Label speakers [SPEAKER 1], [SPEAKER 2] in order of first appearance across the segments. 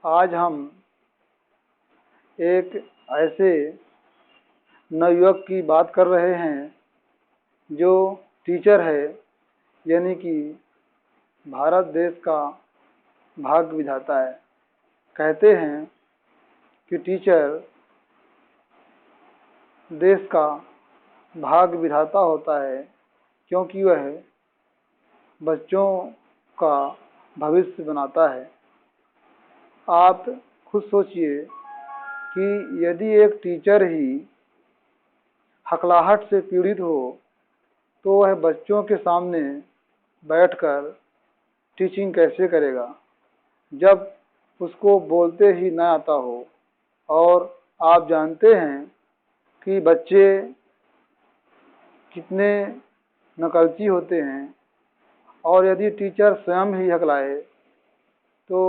[SPEAKER 1] आज हम एक ऐसे नवयुवक की बात कर रहे हैं जो टीचर है, यानी कि भारत देश का भाग्य विधाता है। कहते हैं कि टीचर देश का भाग्य विधाता होता है, क्योंकि वह बच्चों का भविष्य बनाता है। आप खुद सोचिए कि यदि एक टीचर ही हकलाहट से पीड़ित हो तो वह बच्चों के सामने बैठकर टीचिंग कैसे करेगा, जब उसको बोलते ही न आता हो। और आप जानते हैं कि बच्चे कितने नकलची होते हैं, और यदि टीचर स्वयं ही हकलाए तो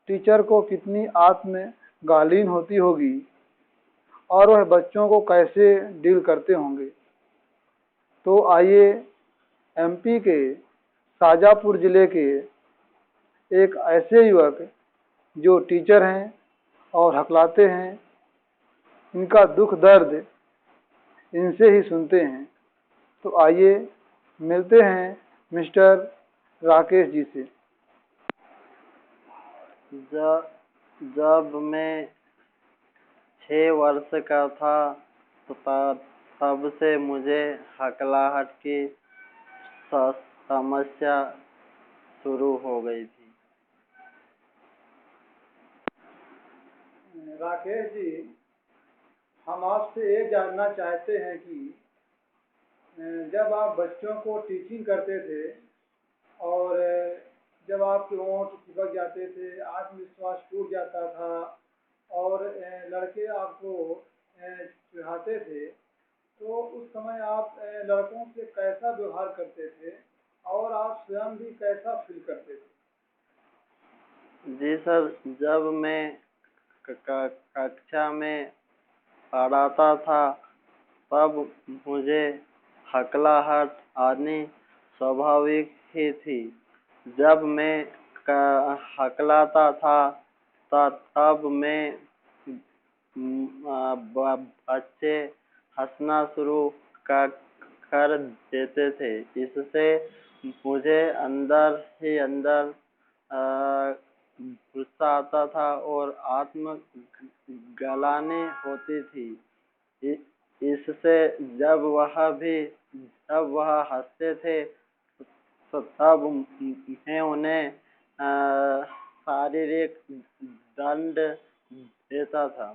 [SPEAKER 1] टीचर को कितनी आत्मगालीन होती होगी और वह बच्चों को कैसे डील करते होंगे। तो आइए एमपी के शाजापुर जिले के एक ऐसे युवक जो टीचर हैं और हकलाते हैं, इनका दुख दर्द इनसे ही सुनते हैं। तो आइए मिलते हैं मिस्टर राकेश जी से।
[SPEAKER 2] जब मैं 6 वर्ष का था तो तब से मुझे हकलाहट की समस्या शुरू हो गई थी।
[SPEAKER 1] राकेश जी, हम आपसे ये जानना चाहते हैं कि जब आप बच्चों को टीचिंग करते थे और जब आपके होंठ चिपक जाते थे, आत्मविश्वास टूट जाता था और लड़के आपको चिढ़ाते थे, तो उस समय आप लड़कों से कैसा व्यवहार करते थे और आप स्वयं भी कैसा फील करते थे?
[SPEAKER 2] जी सर, जब मैं कक्षा में पढ़ाता था तब मुझे हकलाहट आनी स्वाभाविक ही थी। जब मैं हकलाता था तब में बच्चे हंसना शुरू कर देते थे। इससे मुझे अंदर ही अंदर गुस्सा आता था और आत्म गलानी होती थी। इससे जब वह हंसते थे तो तब मैं उन्हें शारीरिक दंड देता था।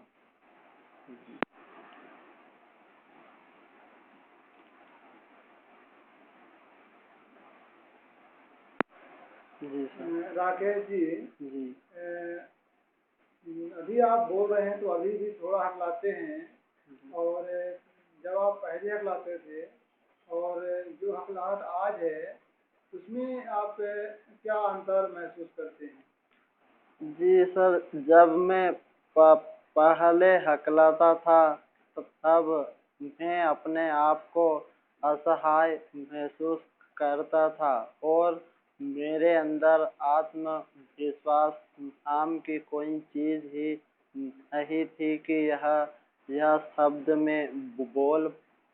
[SPEAKER 2] जी सर।
[SPEAKER 1] राकेश जी, अभी आप बोल रहे हैं तो अभी भी थोड़ा हकलाते हैं, और जब आप पहले हकलाते थे और जो हकलाहट आज है, उसमें आप क्या अंतर महसूस करते हैं?
[SPEAKER 2] जी सर, जब मैं पहले हकलाता था तब मैं अपने आप को असहाय महसूस करता था और मेरे अंदर आत्मविश्वास नाम की कोई चीज ही नहीं थी कि यह शब्द में बोल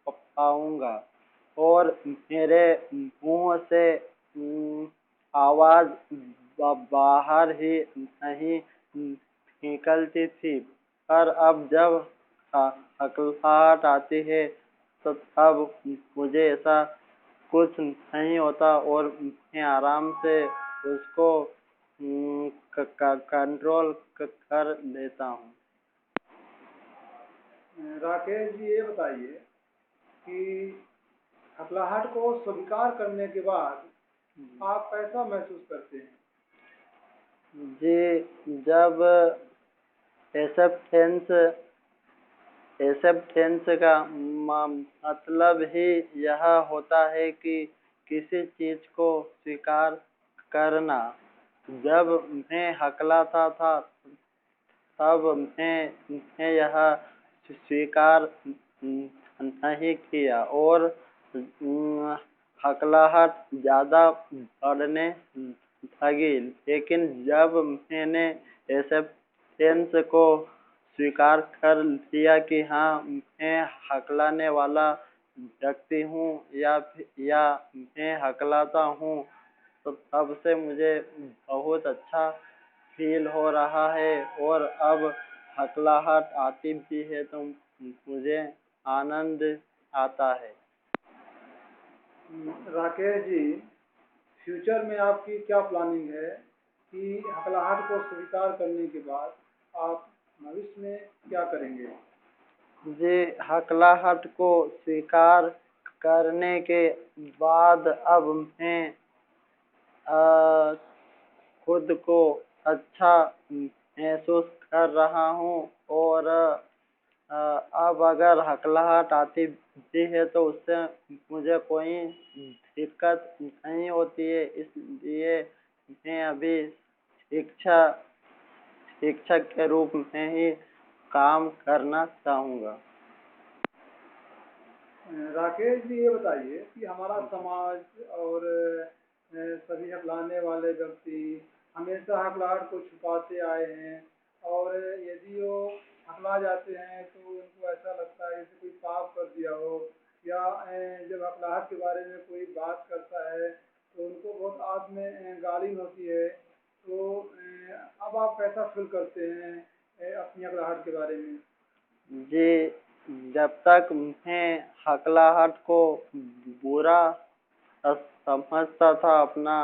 [SPEAKER 2] पाऊंगा और मेरे मुंह से आवाज बाहर ही नहीं निकलती थी। पर अब जब हकलाहट आती है तो तब मुझे ऐसा कुछ नहीं होता और मैं आराम से उसको कंट्रोल कर लेता हूँ।
[SPEAKER 1] राकेश जी, ये बताइए कि हकलाहट को स्वीकार करने के बाद आप कैसा महसूस करते हैं?
[SPEAKER 2] जी, जब एक्सेप्टेंस का मतलब ही यह होता है कि किसी चीज को स्वीकार करना। जब मैं हकलाता था तब मैं यह स्वीकार नहीं किया और हकलाहट ज्यादा बढ़ने लगी, लेकिन जब मैंने एक्सेप्टेंस को स्वीकार कर लिया कि हाँ मैं हकलाने वाला व्यक्ति हूँ या मैं हकलाता हूँ, तो तब से मुझे बहुत अच्छा फील हो रहा है और अब हकलाहट आती भी है तो मुझे आनंद आता है।
[SPEAKER 1] राकेश जी, फ्यूचर में आपकी क्या प्लानिंग है कि हकलाहट को स्वीकार करने के बाद आप भविष्य में क्या करेंगे?
[SPEAKER 2] जी, हकलाहट को स्वीकार करने के बाद अब मैं खुद को अच्छा महसूस कर रहा हूँ और अब अगर हकलाहट आती भी है तो उससे मुझे कोई दिक्कत नहीं होती है, इसलिए मैं अभी शिक्षक के रूप में ही काम करना चाहूँगा।
[SPEAKER 1] राकेश जी, ये बताइए कि हमारा समाज और सभी हकलाने वाले व्यक्ति हमेशा हकलाहट को छुपाते आए हैं और यदि वो हकला जाते हैं तो उनको ऐसा लगता है जैसे कोई पाप कर दिया हो या जब हकलाहट के बारे में कोई बात करता है तो उनको बहुत आत्म गालिन होती है। तो अब आप कैसा फील करते हैं अपनी हकलाहट के बारे में?
[SPEAKER 2] जी, जब तक मैं हकलाहट को बुरा समझता था, अपना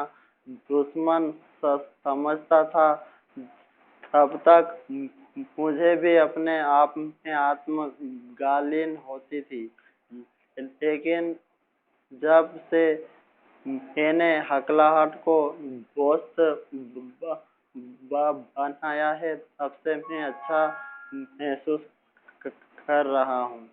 [SPEAKER 2] दुश्मन समझता था, तब तक मुझे भी अपने आप में आत्मगालिन होती थी। लेकिन जब से मैंने हकलाहट को दोस्त बनाया है, तब से मैं अच्छा महसूस कर रहा हूँ।